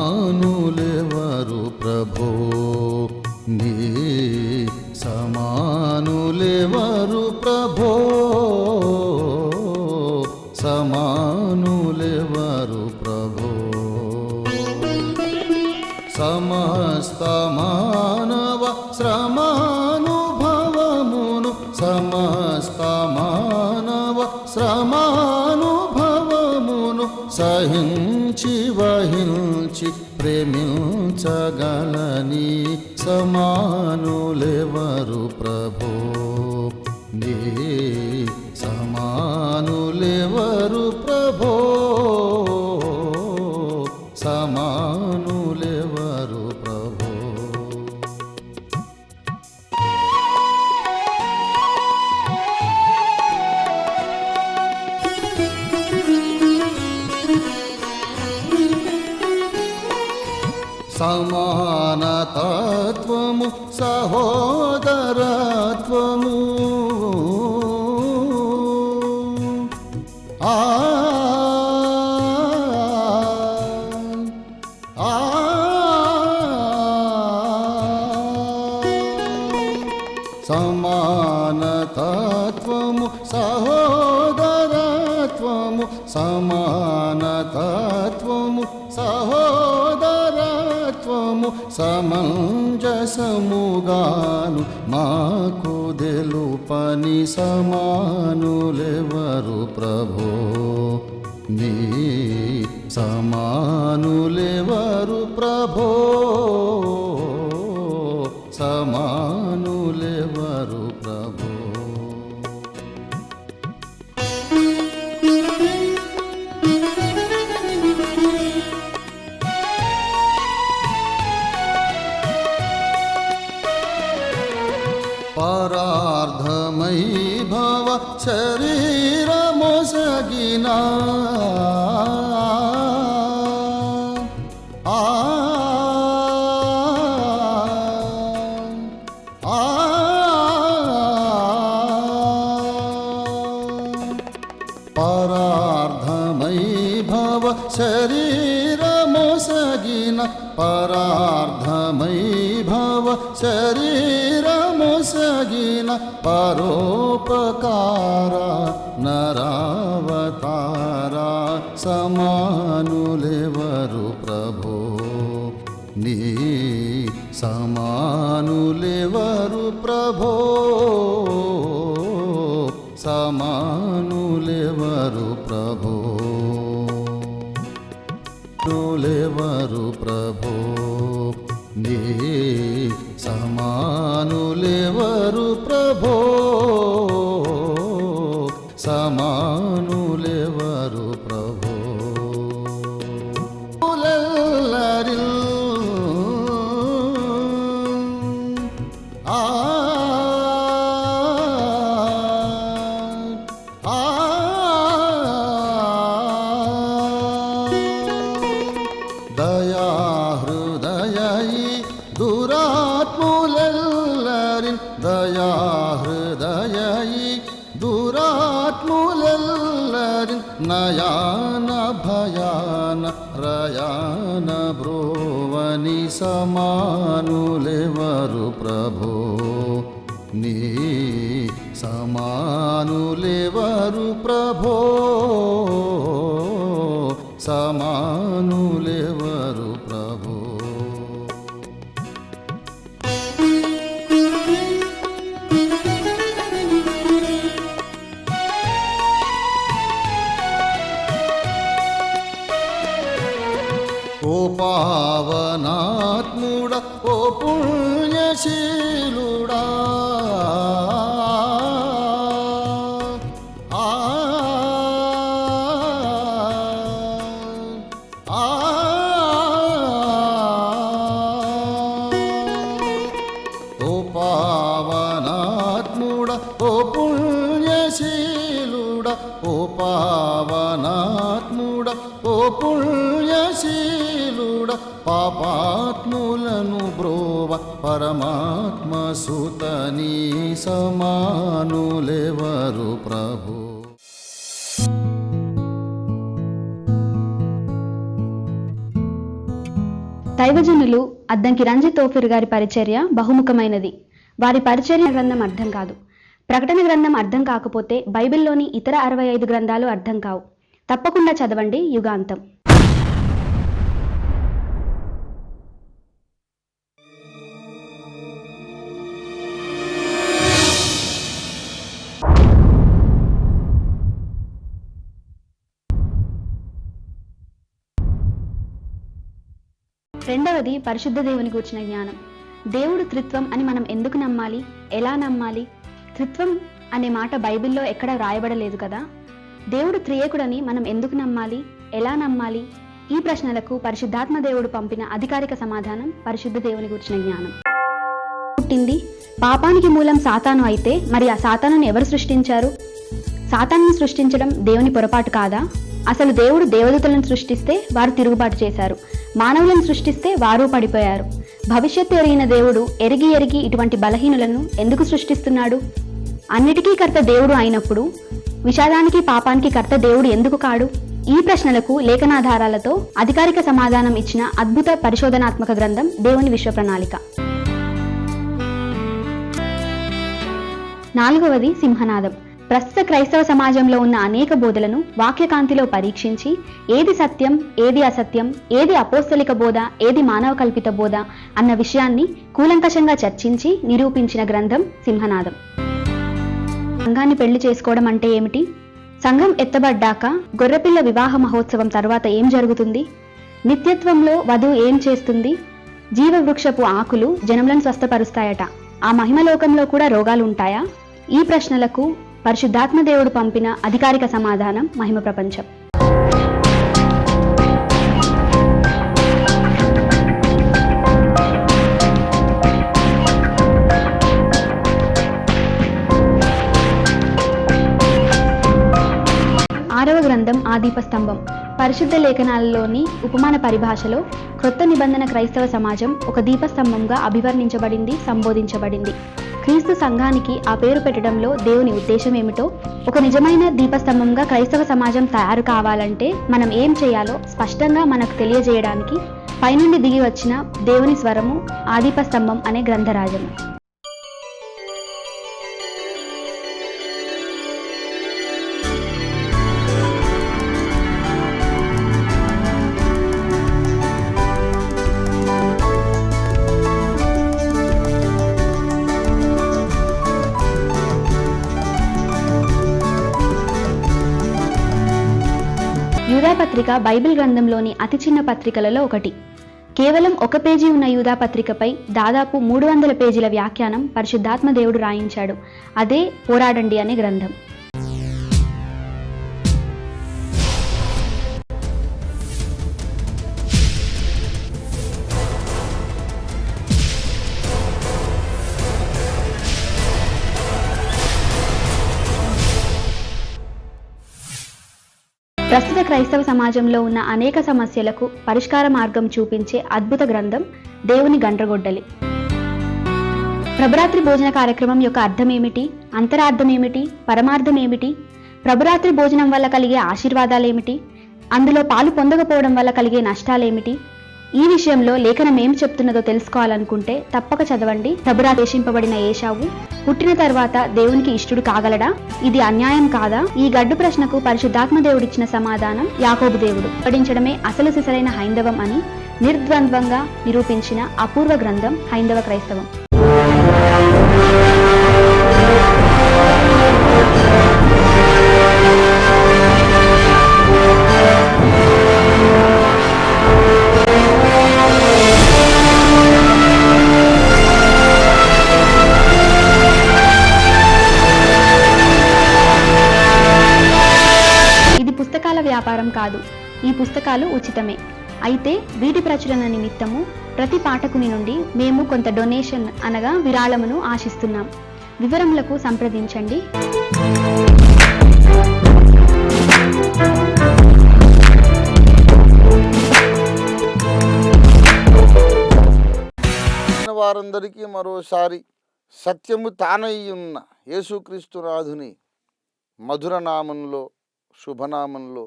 సమానులెవరు ప్రభో నీ సమానులెవరు ప్రభో సమానులెవరు ప్రభో సమస్త మానవ శ్రమానుభవమును సమస్త మానవ శ్రమానుభవమును సహించి వహించి ప్రేమించగలని సమానులెవరు ప్రభో నీ సమానులెవరు ప్రభో సమానులెవరు ప్రభో సమానతత్వము సహోదరత్వము సమానతత్వము సహోదరత్వము సమానతత్వము సహోదరత్వము సమంజసముగాను మాకు తెలుపని సమానులెవరు ప్రభో నీ సమానులెవరు ప్రభో సమానులెవరు ప్రభో పరార్థమై భవ శరీరమొసగిన పరార్థమై భవ శరీరమొసగిన పరార్థమై భవ శరీరమొసగిన పరోపకార నరావతార సమానులెవరు ప్రభో నీ సమానులెవరు ప్రభో సమానులెవరు ప్రభో సమానులెవరు ప్రభో నీ సమానులెవరు ప్రభో సమానులెవరు ప్రభో దయాహృదయీ దురాత్ములెల్లరిన్ దయాహృదయీ దురాత్ములెల్లరిన్ నయాన భయాన రయాన బ్రోవని సమానులెవరు ప్రభో నీ సమానులెవరు ప్రభో సమానులెవరు ప్రభో ఓ పావనాత్ముడ ఓ పుణ్యశీలుడా ఓ పావనాత్ముడ ఓ పుణ్యశీలుడ ఓ పావనాత్ముడ ఓ పుణ్యశీలుడ పాపాత్ములను బ్రోవ పరమాత్మ సుతనీ సమానులెవరు ప్రభు దైవజనులు అద్దంకి రంజిత్ తోఫిర్ గారి పరిచర్య బహుముఖమైనది. వారి పరిచర్య గ్రంథం అర్థం కాదు. ప్రకటన గ్రంథం అర్థం కాకపోతే బైబిల్లోని ఇతర 65 గ్రంథాలు అర్థం కావు. తప్పకుండా చదవండి యుగాంతం. రెండవది పరిశుద్ధ దేవుని గూర్చిన జ్ఞానం. దేవుడు త్రిత్వం అని మనం ఎందుకు నమ్మాలి? ఎలా నమ్మాలి? త్రిత్వం అనే మాట బైబిల్లో ఎక్కడ రాయబడలేదు కదా. దేవుడు త్రియేకుడని మనం ఎందుకు నమ్మాలి? ఎలా నమ్మాలి? ఈ ప్రశ్నలకు పరిశుద్ధాత్మ దేవుడు పంపిన అధికారిక సమాధానం పరిశుద్ధ దేవుని గూర్చిన జ్ఞానం. పుట్టింది పాపానికి మూలం సాతాను అయితే మరి ఆ సాతానుని ఎవరు సృష్టించారు? సాతానుని సృష్టించడం దేవుని పొరపాటు కాదా? అసలు దేవుడు దేవదూతలను సృష్టిస్తే వారు తిరుగుబాటు చేశారు, మానవులను సృష్టిస్తే వారు పడిపోయారు. భవిష్యత్తు ఎరిగిన దేవుడు ఎరిగి ఇటువంటి బలహీనులను ఎందుకు సృష్టిస్తున్నాడు? అన్నిటికీ కర్త దేవుడు అయినప్పుడు విషాదానికి పాపానికి కర్త దేవుడు ఎందుకు కాడు? ఈ ప్రశ్నలకు లేఖనాధారాలతో అధికారిక సమాధానం ఇచ్చిన అద్భుత పరిశోధనాత్మక గ్రంథం దేవుని విశ్వ ప్రణాళిక. నాలుగవది సింహనాదం. ప్రస్తుత క్రైస్తవ సమాజంలో ఉన్న అనేక బోధలను వాక్యకాంతిలో పరీక్షించి ఏది సత్యం, ఏది అసత్యం, ఏది అపోస్తలిక బోధ, ఏది మానవ కల్పిత బోధ అన్న విషయాన్ని కూలంకషంగా చర్చించి నిరూపించిన గ్రంథం సింహనాదం. సంఘాన్ని పెళ్లి చేసుకోవడం అంటే ఏమిటి? సంఘం ఎత్తబడ్డాక గొర్రెపిల్ల వివాహ మహోత్సవం తర్వాత ఏం జరుగుతుంది? నిత్యత్వంలో వధువు ఏం చేస్తుంది? జీవవృక్షపు ఆకులు జనములను స్వస్థపరుస్తాయట. ఆ మహిమలోకంలో కూడా రోగాలు ఉంటాయా? ఈ ప్రశ్నలకు పరిశుద్ధాత్మ దేవుడు పంపిన అధికారిక సమాధానం మహిమ ప్రపంచం. ఆరవ గ్రంథం ఆదీపస్తంభం. పరిశుద్ధ లేఖనాలలోని ఉపమాన పరిభాషలో క్రొత్త నిబంధన క్రైస్తవ సమాజం ఒక దీపస్తంభంగా అభివర్ణించబడింది, సంబోధించబడింది. క్రీస్తు సంఘానికి ఆ పేరు పెట్టడంలో దేవుని ఉద్దేశం ఏమిటో, ఒక నిజమైన దీపస్తంభంగా క్రైస్తవ సమాజం తయారు కావాలంటే మనం ఏం చేయాలో స్పష్టంగా మనకు తెలియజేయడానికి పైనుండి దిగి వచ్చిన దేవుని స్వరము ఆదీపస్తంభం అనే గ్రంథరాజము. యూదాపత్రిక బైబిల్ గ్రంథంలోని అతి చిన్న పత్రికలలో ఒకటి. కేవలం ఒక పేజీ ఉన్న యూదాపత్రికపై దాదాపు 300 పేజీల వ్యాఖ్యానం పరిశుద్ధాత్మ దేవుడు రాయించాడు. అదే పోరాడండి అనే గ్రంథం. ప్రస్తుత క్రైస్తవ సమాజంలో ఉన్న అనేక సమస్యలకు పరిష్కార మార్గం చూపించే అద్భుత గ్రంథం దేవుని గండ్రగొడ్డలి. ప్రభురాత్రి భోజన కార్యక్రమం యొక్క అర్థం ఏమిటి? అంతరార్థం ఏమిటి? పరమార్థం ఏమిటి? ప్రభురాత్రి భోజనం వల్ల కలిగే ఆశీర్వాదాలేమిటి? అందులో పాలు పొందకపోవడం వల్ల కలిగే నష్టాలేమిటి? ఈ విషయంలో లేఖనం ఏం చెప్తున్నదో తెలుసుకోవాలనుకుంటే తప్పక చదవండి. ప్రభురాత్రి దేశింపబడిన ఏశావు పుట్టిన తర్వాత దేవునికి ఇష్టుడు కాగలడా? ఇది అన్యాయం కాదా? ఈ గడ్డు ప్రశ్నకు పరిశుద్ధాత్మ దేవుడిచ్చిన సమాధానం యాకోబు దేవుడు పఠించడమే అసలు సిసలైన హైందవం అని నిర్ద్వంద్వంగా నిరూపించిన అపూర్వ గ్రంథం హైందవ క్రైస్తవం. వ్యాపారం కాదు. ఈ పుస్తకాలు ఉచితమే. అయితే వీటి ప్రచురణ నిమిత్తము ప్రతి పాఠకుని నుండి మేము కొంత డొనేషన్ అనగా విరాళమును ఆశిస్తున్నాం. వివరములకు సంప్రదించండి. వారందరికీ మరోసారి సత్యము తానయ్యున్న యేసుక్రీస్తు నాథుని మధుర నామంలో, శుభనామంలో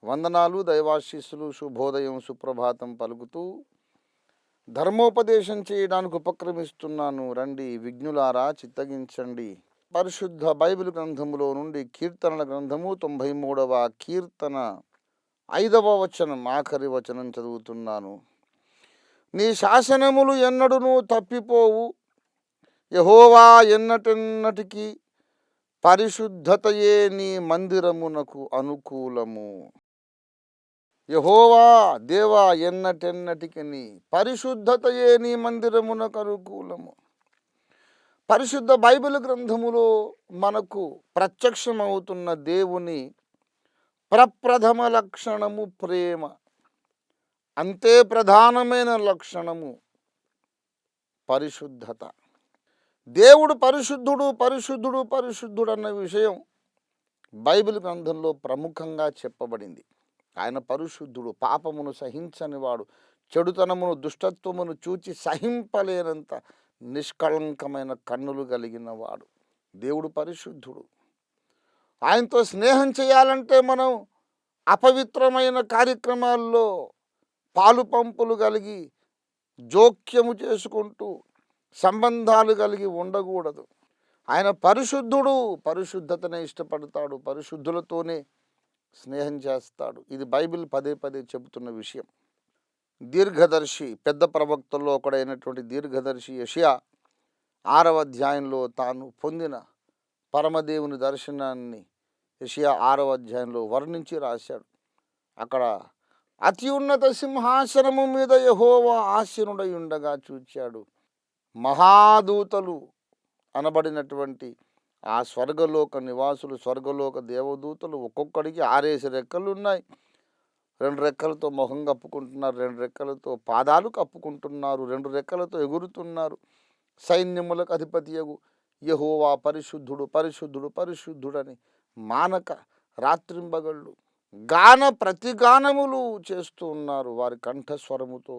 వందనాలు, దైవాశీస్సులు, శుభోదయం, సుప్రభాతం పలుకుతూ ధర్మోపదేశం చేయడానికి ఉపక్రమిస్తున్నాను. రండి విఘ్నులారా చిత్తగించండి. పరిశుద్ధ బైబిల్ గ్రంథములో నుండి కీర్తనల గ్రంథము 93వ కీర్తన 5వ వచనం, ఆఖరి వచనం చదువుతున్నాను. నీ శాసనములు ఎన్నడునూ తప్పిపోవు, యెహోవా ఎన్నటెన్నటికి పరిశుద్ధతయే నీ మందిరమునకు అనుకూలము. యెహోవా దేవా ఎన్నటెన్నటికి నీ పరిశుద్ధతయే నీ మందిరమునకు అనుకూలము. పరిశుద్ధ బైబిల్ గ్రంథములో మనకు ప్రత్యక్షమవుతున్న దేవుని ప్రప్రథమ లక్షణము ప్రేమ. అంతే ప్రధానమైన లక్షణము పరిశుద్ధత. దేవుడు పరిశుద్ధుడు పరిశుద్ధుడు పరిశుద్ధుడు అన్న విషయం బైబిల్ గ్రంథంలో ప్రముఖంగా చెప్పబడింది. ఆయన పరిశుద్ధుడు, పాపమును సహించనివాడు, చెడుతనమును దుష్టత్వమును చూచి సహింపలేనంత నిష్కళంకమైన కన్నులు కలిగిన వాడు. దేవుడు పరిశుద్ధుడు. ఆయనతో స్నేహం చేయాలంటే మనం అపవిత్రమైన కార్యక్రమాల్లో పాలు పంపులు కలిగి జోక్యము చేసుకుంటూ సంబంధాలు కలిగి ఉండకూడదు. ఆయన పరిశుద్ధుడు, పరిశుద్ధతనే ఇష్టపడతాడు, పరిశుద్ధులతోనే స్నేహం చేస్తాడు. ఇది బైబిల్ పదే పదే చెబుతున్న విషయం. దీర్ఘదర్శి, పెద్ద ప్రవక్తల్లో ఒకడైనటువంటి దీర్ఘదర్శి యెషయా 6వ అధ్యాయంలో తాను పొందిన పరమదేవుని దర్శనాన్ని యెషయా 6వ అధ్యాయంలో వర్ణించి రాశాడు. అక్కడ అతి ఉన్నత సింహాసనము మీద యెహోవా ఆసీనుడై ఉండగా చూచాడు. మహాదూతలు అనబడినటువంటి ఆ స్వర్గలోక నివాసులు, స్వర్గలోక దేవదూతలు ఒక్కొక్కడికి 6 రెక్కలు ఉన్నాయి. 2 రెక్కలతో మొహం కప్పుకుంటున్నారు, 2 రెక్కలతో పాదాలు కప్పుకుంటున్నారు, 2 రెక్కలతో ఎగురుతున్నారు. సైన్యములకు అధిపతియగు యెహోవా పరిశుద్ధుడు పరిశుద్ధుడు పరిశుద్ధుడని మానక రాత్రింబగళ్ళు గాన ప్రతిగానములు చేస్తూ ఉన్నారు. వారి కంఠస్వరముతో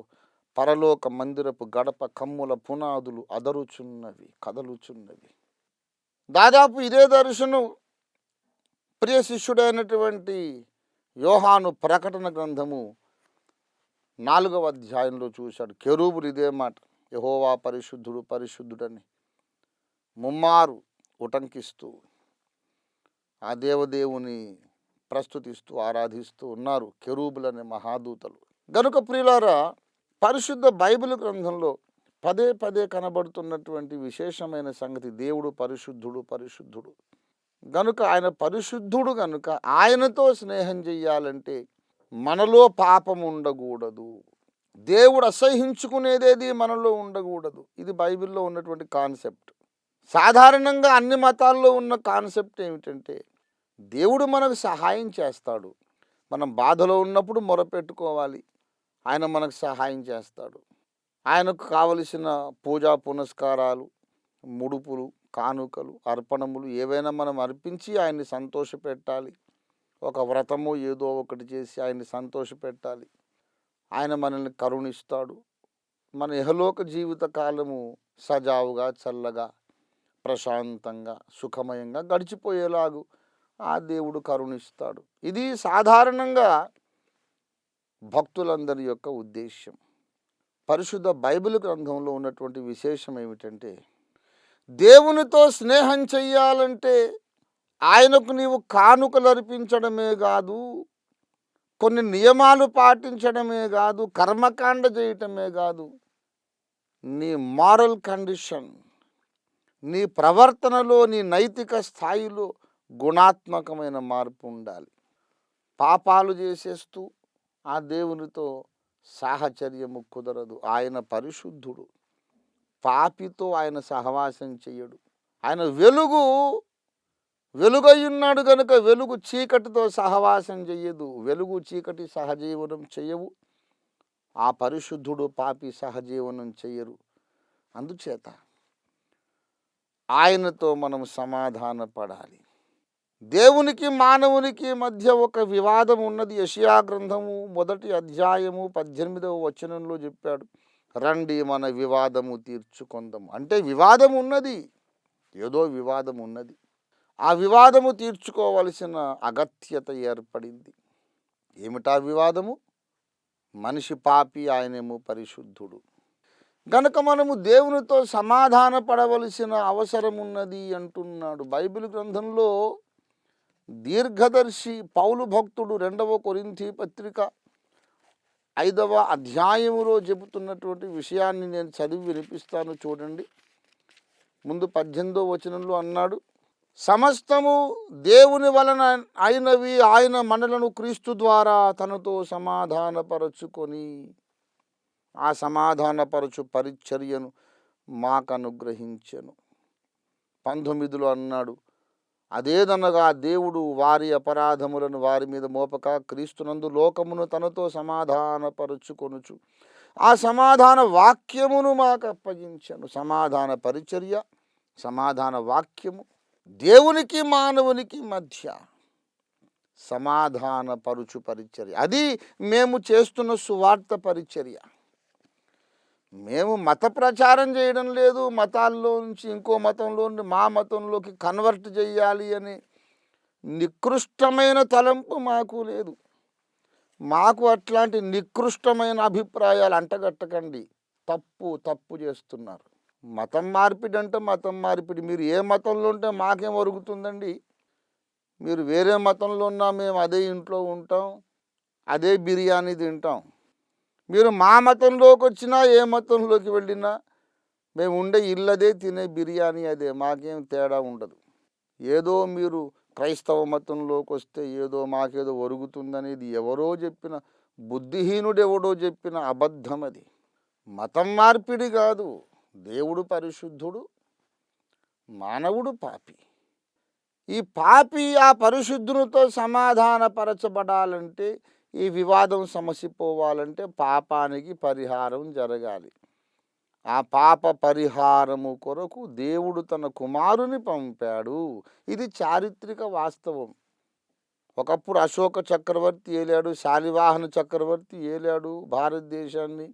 పరలోక మందిరపు గడప కమ్ముల పునాదులు అదరుచున్నవి, కదలుచున్నవి. దాదాపు ఇదే దర్శనం ప్రియ శిష్యుడైనటువంటి యోహాను ప్రకటన గ్రంథము 4వ అధ్యాయంలో చూశాడు. కెరూబులు ఇదే మాట, యెహోవా పరిశుద్ధుడు పరిశుద్ధుడని ముమ్మారు ఉటంకిస్తూ ఆ దేవదేవుని ప్రస్తుతిస్తూ ఆరాధిస్తూ ఉన్నారు కెరూబులనే మహాదూతలు. గనుక ప్రియులారా, పరిశుద్ధ బైబిల్ గ్రంథంలో పదే పదే కనబడుతున్నటువంటి విశేషమైన సంగతి దేవుడు పరిశుద్ధుడు పరిశుద్ధుడు. గనుక ఆయన పరిశుద్ధుడు గనుక ఆయనతో స్నేహం చెయ్యాలంటే మనలో పాపం ఉండకూడదు. దేవుడు అసహించుకునేదేది మనలో ఉండకూడదు. ఇది బైబిల్లో ఉన్నటువంటి కాన్సెప్ట్. సాధారణంగా అన్ని మతాల్లో ఉన్న కాన్సెప్ట్ ఏమిటంటే దేవుడు మనకు సహాయం చేస్తాడు. మనం బాధలో ఉన్నప్పుడు మొరపెట్టుకోవాలి, ఆయన మనకు సహాయం చేస్తాడు. ఆయనకు కావలసిన పూజా పునస్కారాలు, ముడుపులు, కానుకలు, అర్పణములు ఏవైనా మనం అర్పించి ఆయన్ని సంతోషపెట్టాలి. ఒక వ్రతము ఏదో ఒకటి చేసి ఆయన్ని సంతోషపెట్టాలి. ఆయన మనల్ని కరుణిస్తాడు. మన ఇహలోక జీవిత కాలము సజావుగా, చల్లగా, ప్రశాంతంగా, సుఖమయంగా గడిచిపోయేలాగు ఆ దేవుడు కరుణిస్తాడు. ఇది సాధారణంగా భక్తులందరి యొక్క ఉద్దేశ్యం. పరిశుద్ధ బైబిల్ గ్రంథంలో ఉన్నటువంటి విశేషం ఏమిటంటే దేవునితో స్నేహం చెయ్యాలంటే ఆయనకు నీవు కానుకలు అర్పించడమే కాదు, కొన్ని నియమాలు పాటించడమే కాదు, కర్మకాండ చేయటమే కాదు, నీ మారల్ కండిషన్, నీ ప్రవర్తనలో, నీ నైతిక స్థాయిలో గుణాత్మకమైన మార్పు ఉండాలి. పాపాలు చేసేస్తూ ఆ దేవునితో సాహచర్యము కుదరదు. ఆయన పరిశుద్ధుడు. పాపితో ఆయన సహవాసం చెయ్యడు. ఆయన వెలుగయ్యున్నాడు కనుక వెలుగు చీకటితో సహవాసం చెయ్యదు. వెలుగు చీకటి సహజీవనం చెయ్యవు. ఆ పరిశుద్ధుడు పాపి సహజీవనం చెయ్యరు. అందుచేత ఆయనతో మనం సమాధాన పడాలి. దేవునికి మానవునికి మధ్య ఒక వివాదం ఉన్నది. యెషయా గ్రంథము 1వ అధ్యాయము 18వ వచనంలో చెప్పాడు, రండి మన వివాదము తీర్చుకొందాము. అంటే వివాదం ఉన్నది, ఏదో వివాదం ఉన్నది. ఆ వివాదము తీర్చుకోవలసిన అగత్యత ఏర్పడింది. ఏమిటా వివాదము? మనిషి పాపి, ఆయనేమో పరిశుద్ధుడు. గనుక మనము దేవునితో సమాధాన పడవలసిన అవసరం ఉన్నది అంటున్నాడు. బైబిల్ గ్రంథంలో దీర్ఘదర్శి పౌలు భక్తుడు 2వ కొరింథీ పత్రిక 5వ అధ్యాయములో చెబుతున్నటువంటి విషయాన్ని నేను చదివి వినిపిస్తాను, చూడండి. ముందు 18వ వచనంలో అన్నాడు, సమస్తము దేవుని వలన అయినవి, ఆయన మనలను క్రీస్తు ద్వారా తనతో సమాధానపరచుకొని ఆ సమాధానపరచు పరిచర్యను మాకు అనుగ్రహించెను. 19లో అన్నాడు, అదేదనగా దేవుడు వారి అపరాధములను వారి మీద మోపక క్రీస్తునందు లోకమును తనతో సమాధానపరచుకొనుచు ఆ సమాధాన వాక్యమును మాకు అప్పగించెను. సమాధాన పరిచర్య, సమాధాన వాక్యము, దేవునికి మానవునికి మధ్య సమాధానపరుచు పరిచర్య. అది మేము చేస్తున్న సువార్త పరిచర్య. మేము మత ప్రచారం చేయడం లేదు, మతాల్లో నుంచి ఇంకో మతంలో నుండి మా మతంలోకి కన్వర్ట్ చేయాలి అని నికృష్టమైన తలంపు మాకు లేదు. మాకు అట్లాంటి నికృష్టమైన అభిప్రాయాలు అంటగట్టకండి. తప్పు చేస్తున్నారు. మతం మార్పిడి అంటే మతం మార్పిడి. మీరు ఏ మతంలో ఉంటే మాకేం ఒరుగుతుందండి? మీరు వేరే మతంలో ఉన్నా మేము అదే ఇంట్లో ఉంటాం, అదే బిర్యానీ తింటాం. మీరు మా మతంలోకి వచ్చినా ఏ మతంలోకి వెళ్ళినా మేము ఉండే ఇల్లదే, తినే బిర్యానీ అదే, మాకేం తేడా ఉండదు. ఏదో మీరు క్రైస్తవ మతంలోకి వస్తే ఏదో మాకేదో ఒరుగుతుందనేది ఎవరో చెప్పిన, బుద్ధిహీనుడు ఎవడో చెప్పిన అబద్ధం అది. మతం మార్పిడి కాదు. దేవుడు పరిశుద్ధుడు, మానవుడు పాపి. ఈ పాపి ఆ పరిశుద్ధునితో సమాధానపరచబడాలంటే, ఈ వివాదం సమసిపోవాలంటే పాపానికి పరిహారం జరగాలి. ఆ పాప పరిహారము కొరకు దేవుడు తన కుమారుని పంపాడు. ఇది చారిత్రక వాస్తవం. ఒకప్పుడు అశోక చక్రవర్తి ఏలాడు, శాలివాహన చక్రవర్తి ఏలాడు భారతదేశాన్ని.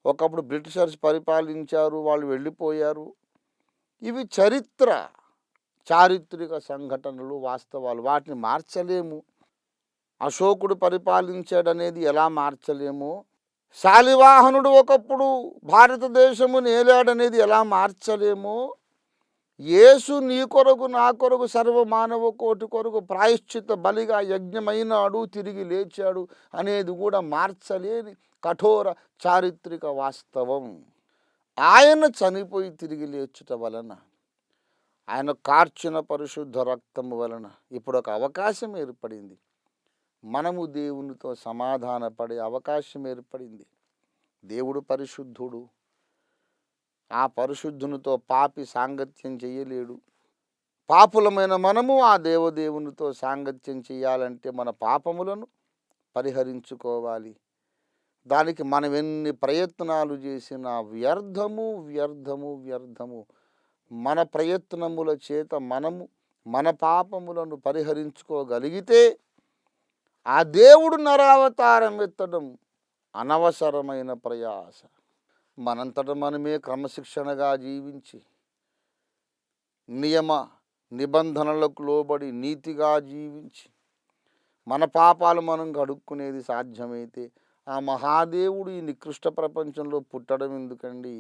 ఒకప్పుడు బ్రిటిషర్స్ పరిపాలించారు, వాళ్ళు వెళ్ళిపోయారు. ఇవి చారిత్రక సంఘటనలు, వాస్తవాలు. వాటిని మార్చలేము. అశోకుడు పరిపాలించాడనేది ఎలా మార్చలేమో, శాలివాహనుడు ఒకప్పుడు భారతదేశమును ఏలాడనేది ఎలా మార్చలేమో, యేసు నీ కొరకు నా కొరకు సర్వమానవ కోటి కొరకు ప్రాయశ్చిత బలిగా యజ్ఞమైనాడు, తిరిగి లేచాడు అనేది కూడా మార్చలేని కఠోర చారిత్రక వాస్తవం. ఆయన చనిపోయి తిరిగి లేచుట వలన, ఆయన కార్చిన పరిశుద్ధ రక్తము వలన ఇప్పుడు ఒక అవకాశం ఏర్పడింది. మనము దేవునితో సమాధానపడే అవకాశం ఏర్పడింది. దేవుడు పరిశుద్ధుడు. ఆ పరిశుద్ధునితో పాపి సాంగత్యం చేయలేడు. పాపులమైన మనము ఆ దేవదేవునితో సాంగత్యం చేయాలంటే మన పాపములను పరిహరించుకోవాలి. దానికి మనం ఎన్ని ప్రయత్నాలు చేసినా వ్యర్థము. మన ప్రయత్నముల చేత మనము మన పాపములను పరిహరించుకోగలిగితే ఆ దేవుడు నరావతారం ఎత్తడం అనవసరమైన ప్రయాస. మనంతట మనమే క్రమశిక్షణగా జీవించి, నియమ నిబంధనలకు లోబడి నీతిగా జీవించి మన పాపాలు మనం కడుక్కునేది సాధ్యమైతే ఆ మహాదేవుడు ఈ నికృష్ట ప్రపంచంలో పుట్టడం ఎందుకండి?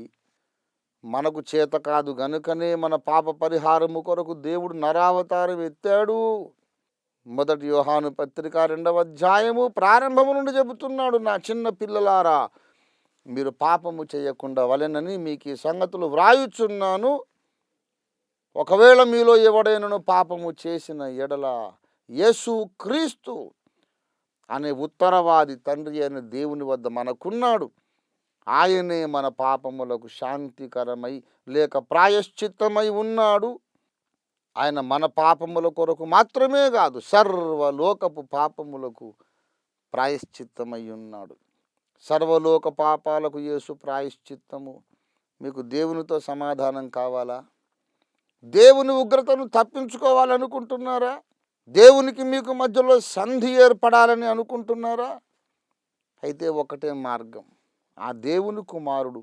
మనకు చేత కాదు గనుకనే మన పాప పరిహారము కొరకు దేవుడు నరావతారం ఎత్తాడు. 1 యోహాను పత్రిక 2వ అధ్యాయము ప్రారంభము నుండి చెబుతున్నాడు, నా చిన్న పిల్లలారా, మీరు పాపము చేయకుండా వలెనని మీకు ఈ సంగతులు వ్రాయుచున్నాను. ఒకవేళ మీలో ఎవడైనను పాపము చేసిన ఎడల యేసు క్రీస్తు అనే ఉత్తరవాది తండ్రి అయిన దేవుని వద్ద మనకున్నాడు. ఆయనే మన పాపములకు శాంతికరమై లేక ప్రాయశ్చిత్తమై ఉన్నాడు. ఆయన మన పాపముల కొరకు మాత్రమే కాదు, సర్వలోకపు పాపములకు ప్రాయశ్చిత్తమై ఉన్నాడు. సర్వలోక పాపాలకు యేసు ప్రాయశ్చిత్తము. మీకు దేవునితో సమాధానం కావాలా? దేవుని ఉగ్రతను తప్పించుకోవాలనుకుంటున్నారా? దేవునికి మీకు మధ్యలో సంధి ఏర్పడాలని అనుకుంటున్నారా? అయితే ఒకటే మార్గం. ఆ దేవుని కుమారుడు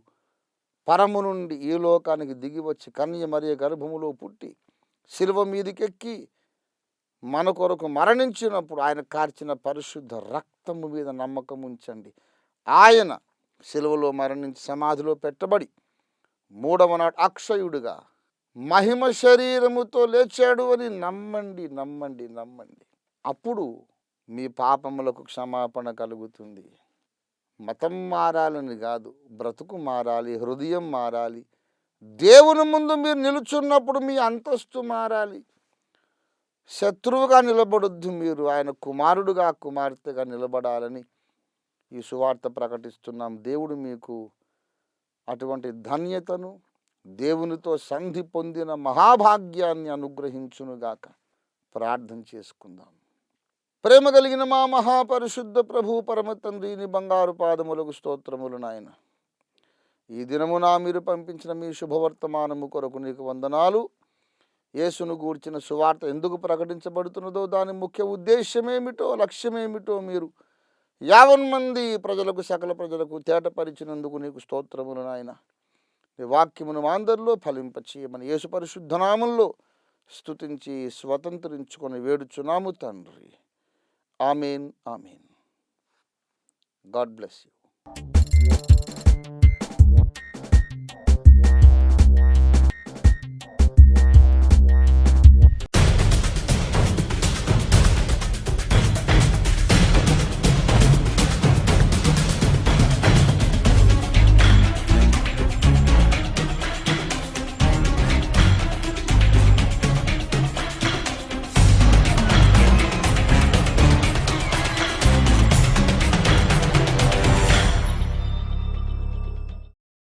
పరము నుండి ఈ లోకానికి దిగి వచ్చి కన్య మరియ గర్భములో పుట్టి శిలువ మీదకెక్కి మన కొరకు మరణించినప్పుడు ఆయన కార్చిన పరిశుద్ధ రక్తము మీద నమ్మకం ఉంచండి. ఆయన సిలువలో మరణించి సమాధిలో పెట్టబడి మూడవ నాడు అక్షయుడుగా మహిమ శరీరముతో లేచాడు అని నమ్మండి, నమ్మండి, నమ్మండి. అప్పుడు మీ పాపములకు క్షమాపణ కలుగుతుంది. మతం మారాలని కాదు, బ్రతుకు మారాలి, హృదయం మారాలి. దేవుని ముందు మీరు నిలుచున్నప్పుడు మీ అంతస్తు మారాలి. శత్రువుగా నిలబడొద్దు, మీరు ఆయన కుమారుడుగా కుమార్తెగా నిలబడాలని ఈ సువార్త ప్రకటిస్తున్నాం. దేవుడు మీకు అటువంటి ధన్యతను, దేవునితో సంధి పొందిన మహాభాగ్యాన్ని అనుగ్రహించునుగాక. ప్రార్థన చేసుకుందాం. ప్రేమ కలిగిన మా మహాపరిశుద్ధ ప్రభు పరమ తండ్రి, నీ బంగారు పాదములకు స్తోత్రములు నాయన. ఈ దినమున మీరు పంపించిన మీ శుభవర్తమానము కొరకు నీకు వందనాలు. యేసును గూర్చిన సువార్త ఎందుకు ప్రకటించబడుతున్నదో, దాని ముఖ్య ఉద్దేశమేమిటో, లక్ష్యమేమిటో మీరు 50 మంది ప్రజలకు, సకల ప్రజలకు తేటపరిచినందుకు నీకు స్తోత్రములు నాయన. నీ వాక్యమును మా అందరిలో ఫలింపచేయమని యేసు పరిశుద్ధ నామములో స్తుతించి స్వతంత్రించుకొని వేడుచున్నాము తండ్రి. ఆమేన్, ఆమేన్. God bless you.